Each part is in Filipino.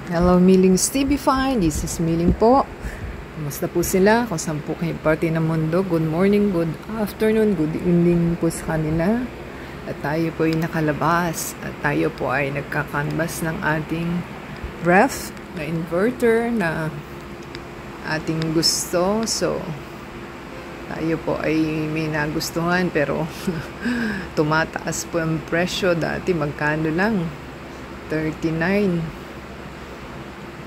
Hello, Millings TV Fine. This is Milling po. Kumusta po sila? Kung saan po kayo parte ng mundo. Good morning, good afternoon, good evening po sa kanila. At tayo po ay nakalabas. At tayo po ay nagkakanvas ng ating ref na inverter na ating gusto. So, tayo po ay may nagustuhan pero tumataas po ang presyo. Dati magkano lang?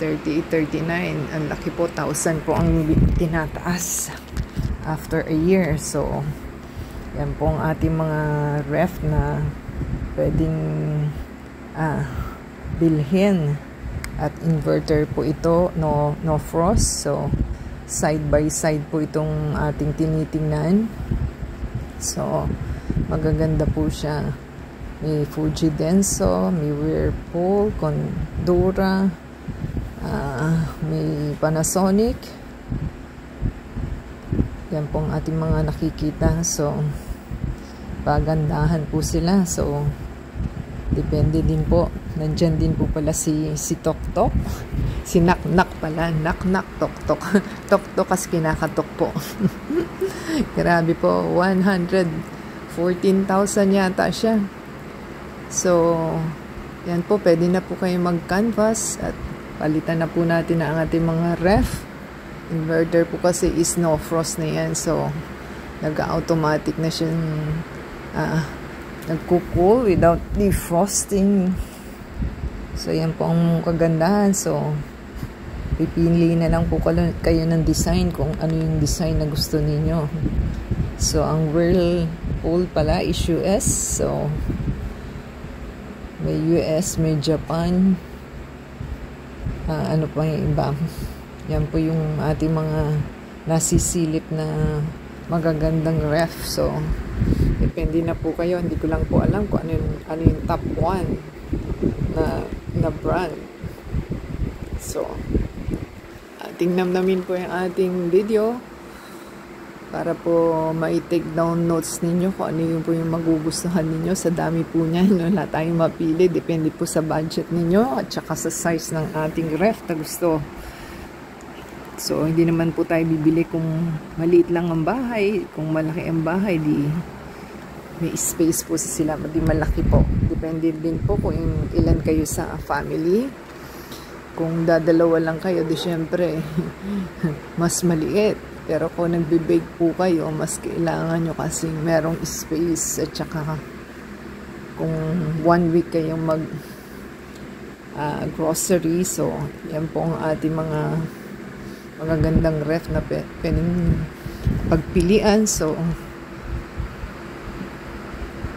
38, 39. Ang laki po, 1,000 po ang tinataas after a year. So, yan po ang ating mga ref na pwedeng bilhin. At inverter po ito, no frost. So, side by side po itong ating tinitingnan. So, magaganda po siya. May Fuji Denso, may Whirlpool, Condura, may Panasonic. Yan po ang ating mga nakikita. So, pagandahan po sila. So, depende din po. Nandyan din po pala si Tok-Tok. Si Nak-Nak pala. Nak-Nak, Tok-Tok. Tok-Tok kasi kinakatok po. Grabe po. 114,000 yata siya. So, yan po. Pwede na po kayo mag-canvas at palitan na po natin ang ating mga ref. Inverter po kasi is no frost na yan. So, nag-automatic na siyang nagko-cool without defrosting. So, yan po ang kagandahan. So, pipili na lang po kayo ng design kung ano yung design na gusto ninyo. So, ang Whirlpool pala is US. So, may US, may Japan. Ano pa yung iba. Yan po yung ating mga nasisilip na magagandang ref. So, depende na po kayo. Hindi ko lang po alam kung ano yung top 1 na brand. So, tingnan namin po yung ating video para po ma-take down notes ninyo kung ano yung po yung magugustuhan ninyo. Sa dami po niyan, wala tayong mapili. Depende po sa budget ninyo at saka sa size ng ating ref na gusto. So, hindi naman po tayo bibili kung maliit lang ang bahay. Kung malaki ang bahay, di may space po sila. Di malaki po. Depende din po kung ilan kayo sa family. Kung dadalawa lang kayo, di syempre, mas maliit. Pero kung nagbe-bake po kayo, mas kailangan nyo kasi merong space at saka kung 1 week kayong mag grocery. So, yan po ang ating mga magagandang ref na pwedeng pagpilian. So,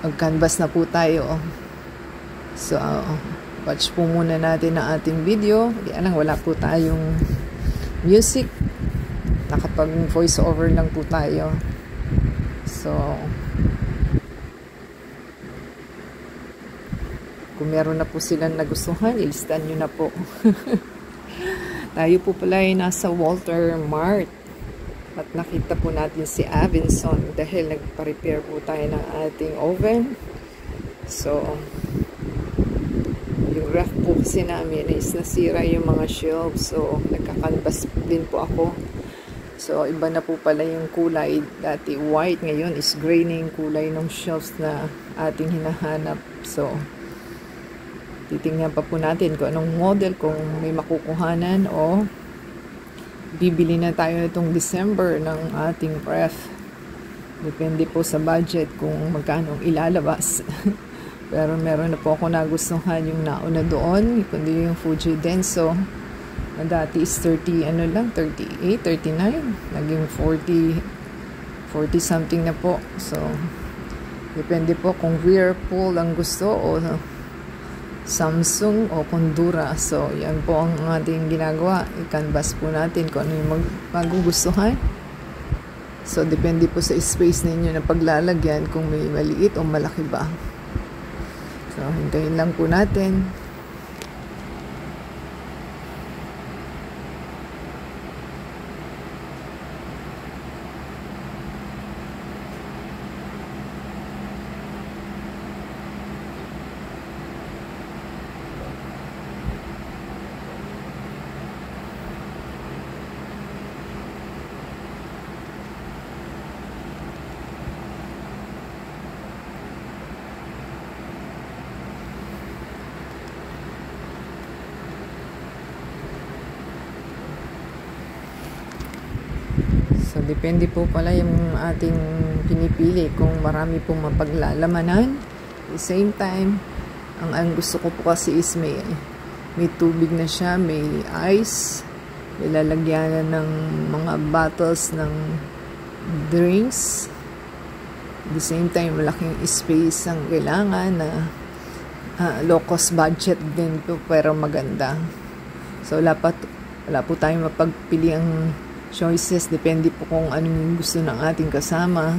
mag-canvas na po tayo. So, watch po muna natin ang ating video. Yan lang, wala po tayong music. Nakapag voice over lang po tayo. So, kung meron na po silang nagustuhan, ilistan nyo na po. Tayo po pala ay nasa Walter Mart. At nakita po natin si Avinson dahil nagpa-repair po tayo ng ating oven. So, yung ref po kasi namin is nasira yung mga shelves. So, nagka-canvas din po ako. So, iba na po pala yung kulay. Dati white, ngayon is gray na yung kulay ng shelves na ating hinahanap. So, titingnan pa po natin kung anong model, kung may makukuhanan o bibili na tayo nitong December ng ating ref. Depende po sa budget kung magkano ilalabas. Pero meron na po ako nagustuhan yung nauna doon, kundi yung Fuji Denso. Na dati is 38, 39, naging 40 something na po. So, depende po kung Whirlpool ang gusto o Samsung o Condura. So, yan po ang ating ginagawa. I-canvas po natin kung ano yung magugustuhan. So, depende po sa space ninyo na paglalagyan kung may maliit o malaki ba. So, hintayin lang po natin. So, depende po pala yung ating pinipili kung marami pong mapaglalamanan. At the same time, ang gusto ko po kasi is may tubig na siya, may ice, may lalagyanan ng mga bottles ng drinks. At the same time, malaking space ang kailangan na low cost budget din po pero maganda. So, wala po tayong mapagpili ang choices. Depende po kung anong gusto ng ating kasama.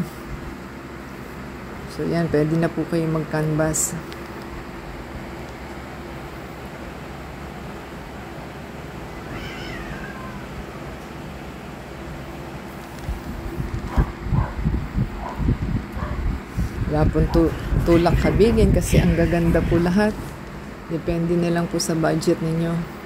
So, yan. Pwede na po kayo mag-canvas. Wala pong tulak kabigin kasi ang gaganda po lahat. Depende na lang po sa budget ninyo.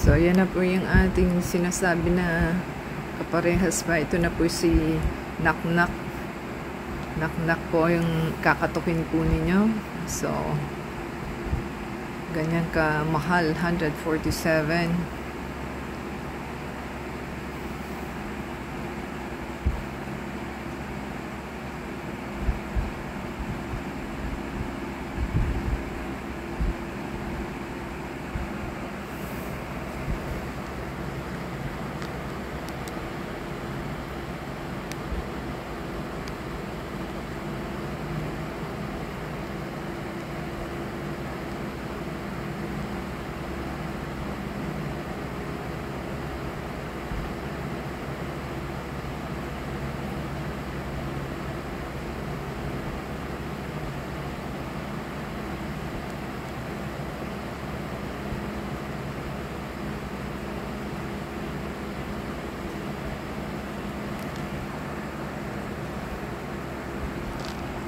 So, yan na po yung ating sinasabi na kaparehas pa. Ito na po si Knock-Knock. Knock-Knock po yung kakatukin po ninyo. So, ganyan ka mahal, 147.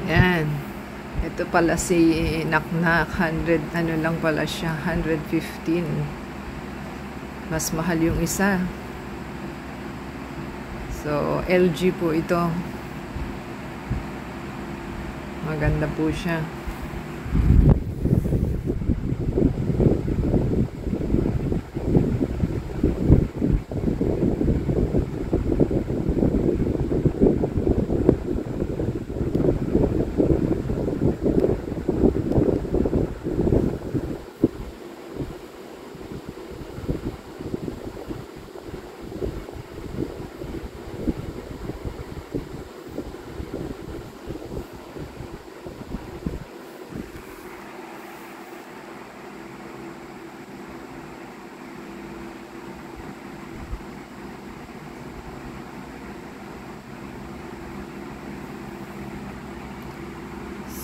Yan. Ito pala si Knock-Knock. 100, ano lang pala siya, 115. Mas mahal yung isa. So, LG po ito. Maganda po siya.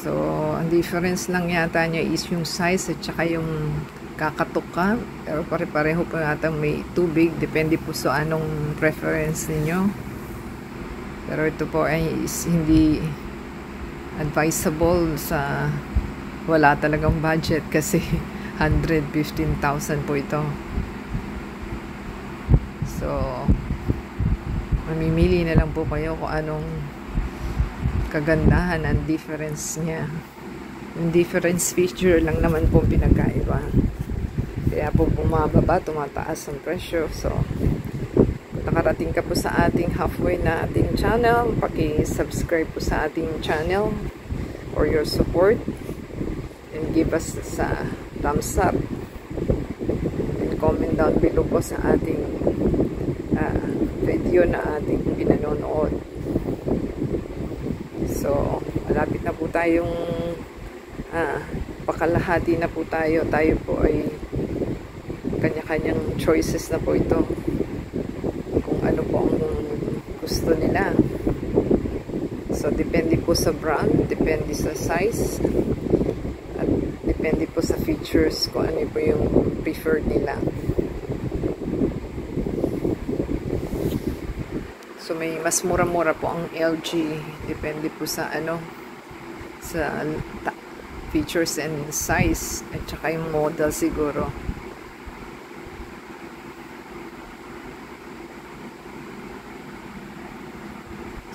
So, ang difference lang yata niya is yung size at saka yung nagkakatok ka, pero pare-pareho po yata may tubig, depende po sa anong preference ninyo. Pero ito po ay hindi advisable sa wala talagang budget kasi 115,000 po ito. So mamimili na lang po kayo kung anong kagandahan ang difference niya. Yung difference feature lang naman po pinagkaiba. Kaya po bumababa, tumataas ang presyo. So, kung nakarating ka po sa ating halfway na ating channel, paki-subscribe po sa ating channel for your support and give us sa thumbs up and comment down below po sa ating video na ating pinanonood. So, malapit na po tayong pakalahati na po tayo. Tayo po ay kanya-kanyang choices na po ito. Kung ano po ang gusto nila. So, depende po sa brand, depende sa size, at depende po sa features kung ano po yung preferred nila. So, may mas mura-mura po ang LG. Depende po sa sa features and size at saka yung model siguro.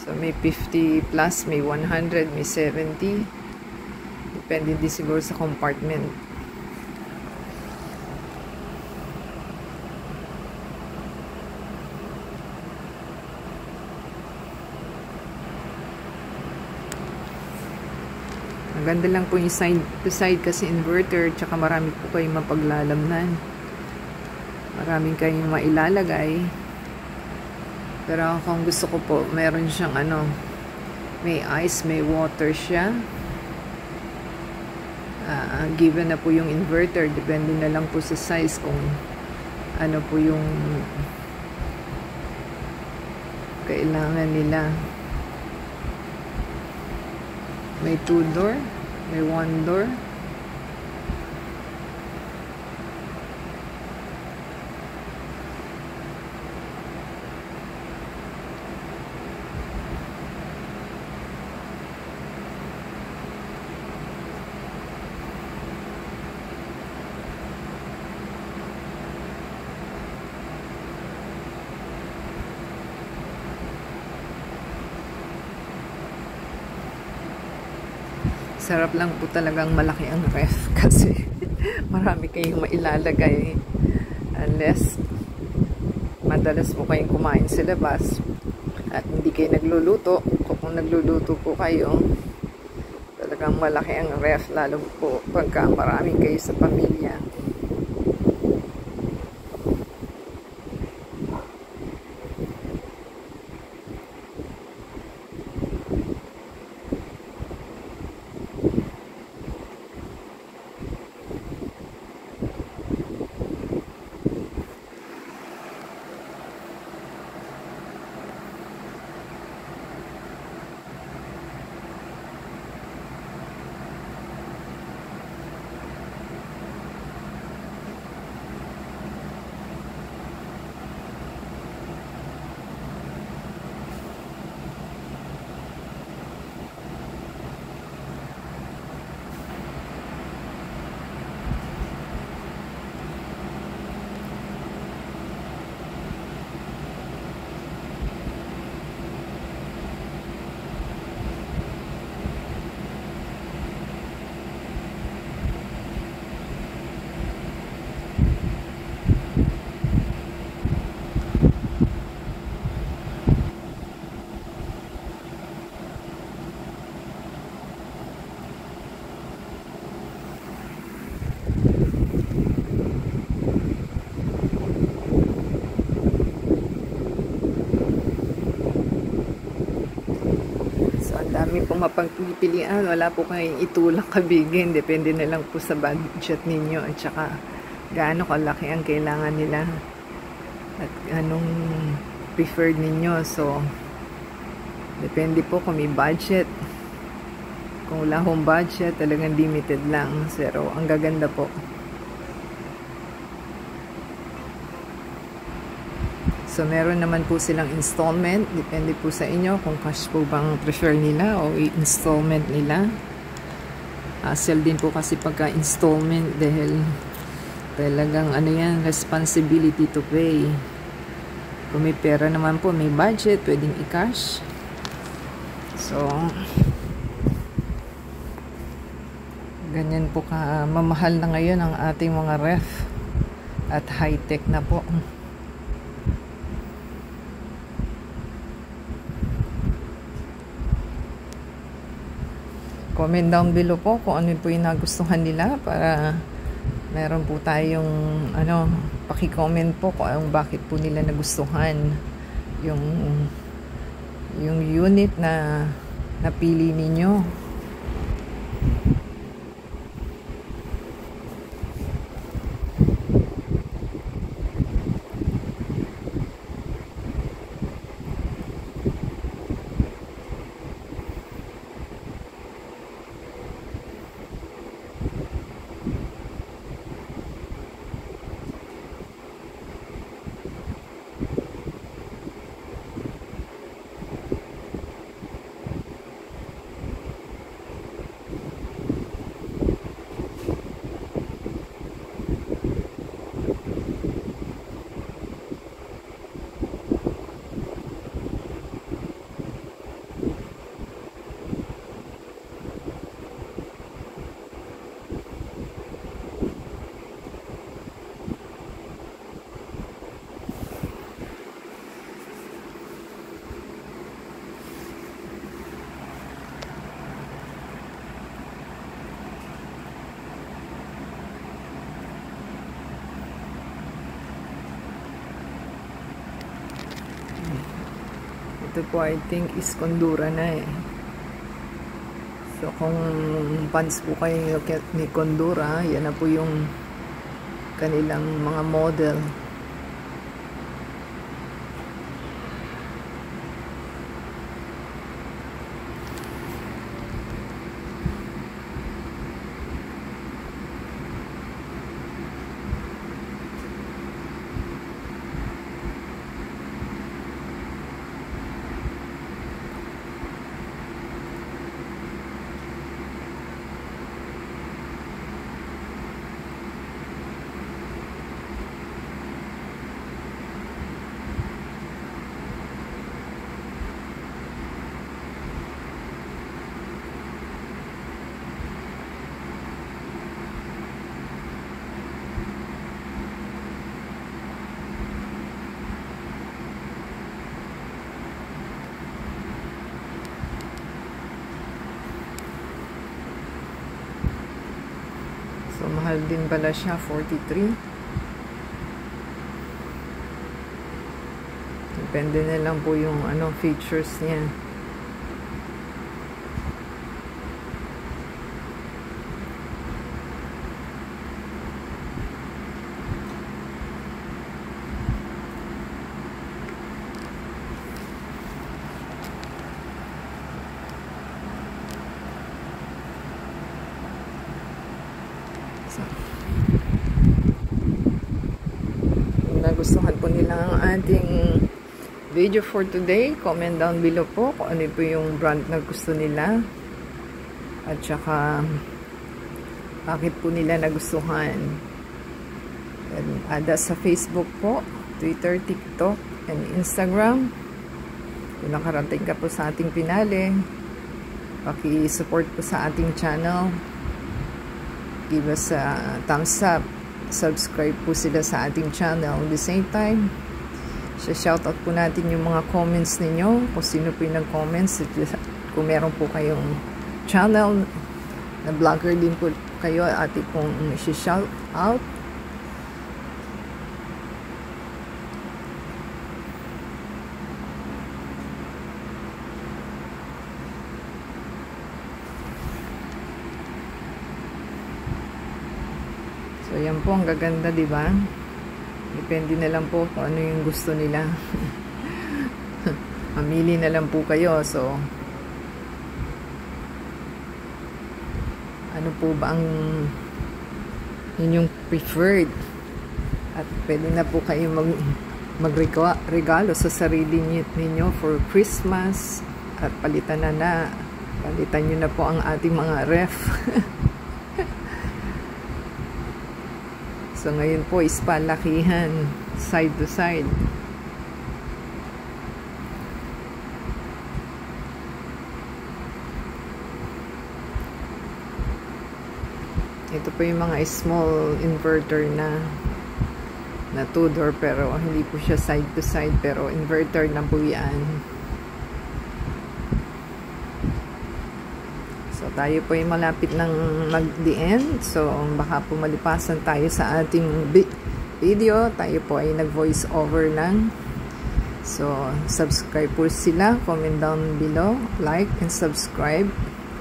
So may 50 plus, may 100, may 70. Depende din siguro sa compartment. Maganda lang po yung side to side kasi inverter, tsaka marami po kayong mapaglalamnan. Maraming kayong mailalagay. Pero kung gusto ko po, meron siyang may ice, may water siya. Given na po yung inverter, depende na lang po sa size kung ano po yung kailangan nila. May 2 door, may 1 door. Sarap lang po talagang malaki ang ref kasi marami kayong mailalagay unless madalas po kayong kumain sa labas at hindi kayo nagluluto. Kung nagluluto po kayo, talagang malaki ang ref, lalo po pagka marami kayo sa pamilya. Dami pong mapagpipilian, wala po kayong itulak kabigin, depende na lang po sa budget ninyo at saka gaano kalaki ang kailangan nila at anong preferred ninyo. So depende po kung may budget. Kung wala hong budget, talagang limited lang, pero ang gaganda po. So, meron naman po silang installment. Depende po sa inyo kung cash po bang prefer nila o installment nila. Hassle din po kasi pagka installment dahil talagang ano yan, responsibility to pay. Kung may pera naman po, may budget, pwedeng i-cash. So, ganyan po ka mamahal na ngayon ang ating mga ref at high-tech na po. Comment down below po kung ano po yung nagustuhan nila para meron po tayong paki-comment po kung bakit po nila nagustuhan yung unit na napili ninyo. Ito po I think is Kondura na eh. So kung fans po kayo ni Kondura, yan na po yung kanilang mga model. So, mahal din pala siya, 43. Depende na lang po yung features niya. Kung nagustuhan po nila ang ating video for today, comment down below po kung ano po yung brand na gusto nila at saka bakit po nila nagustuhan. And ada sa Facebook po, Twitter, TikTok, and Instagram. Kung nakarating ka po sa ating pinali, paki-support po sa ating channel. Give us a thumbs up. Subscribe po sila sa ating channel. At the same time, shoutout po natin yung mga comments ninyo. Kung sino po yung nag-comments. Kung meron po kayong channel na vlogger din po kayo, ating pong shoutout. So, yan po, ang gaganda, di ba? Depende na lang po kung ano yung gusto nila. Mamili na lang po kayo. So, ano po ba ang inyong preferred? At pwede na po kayo magregalo sa sarili ninyo for Christmas at palitan nyo na po ang ating mga ref. So ngayon po is palakihan, side to side. Ito po yung mga small inverter na 2-door, pero hindi po siya side to side, pero inverter na po yan. So tayo po yung malapit ng mag-the end, so baka po malipasan tayo sa ating video. Tayo po ay nag-voice over lang. So subscribe po sila, comment down below, like and subscribe,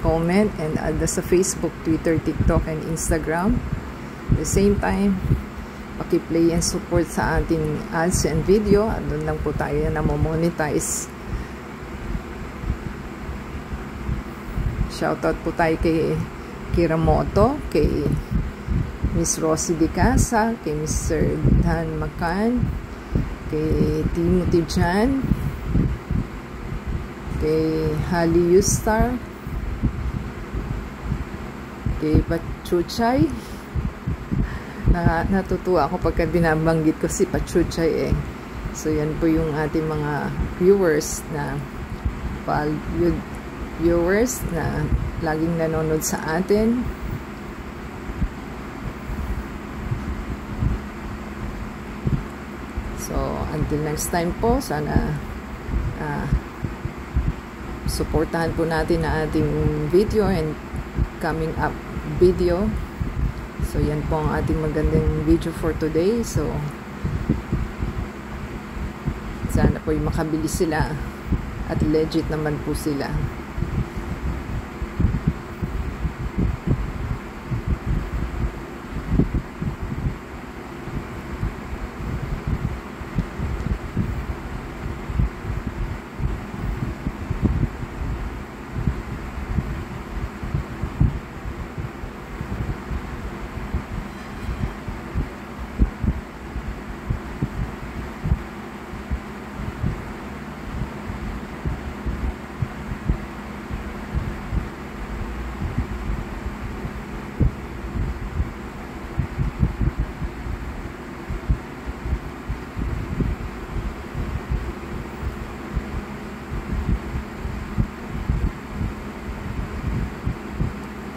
comment, and add sa Facebook, Twitter, TikTok, and Instagram. At the same time, paki-play and support sa ating ads and video. At doon lang po tayo na monetize. Shoutout po tayo kay Kiramoto, kay Miss Rosie Di Casa, kay Mr. Dan Macan, kay Timothy Chan, kay Hali Yustar, kay Pachuchay. Natutuwa ako pagka binabanggit ko si Pachuchay eh. So yan po yung ating mga viewers na valued viewers na laging nanonood sa atin. So until next time po, sana suportahan po natin ang ating video and coming up video. So yan po ang ating magandang video for today. So sana po yung makabili sila at legit naman po sila.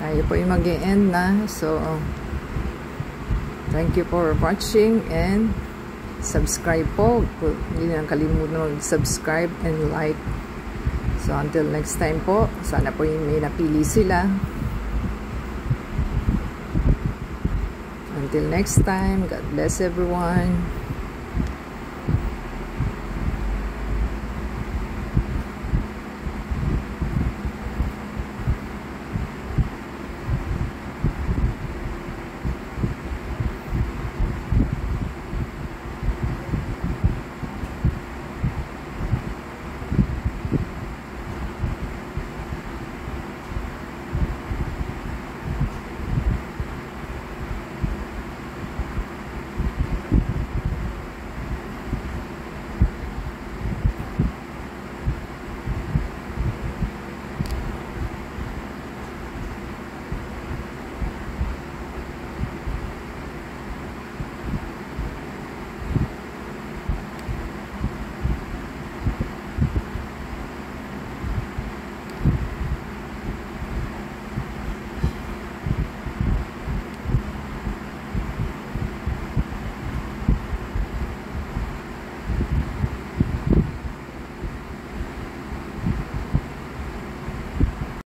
Tayo po yung mag-e-end na. So thank you for watching and subscribe po. Hindi na kalimutan mag-subscribe and like. So until next time po, sana po yung may napili sila. Until next time, God bless everyone.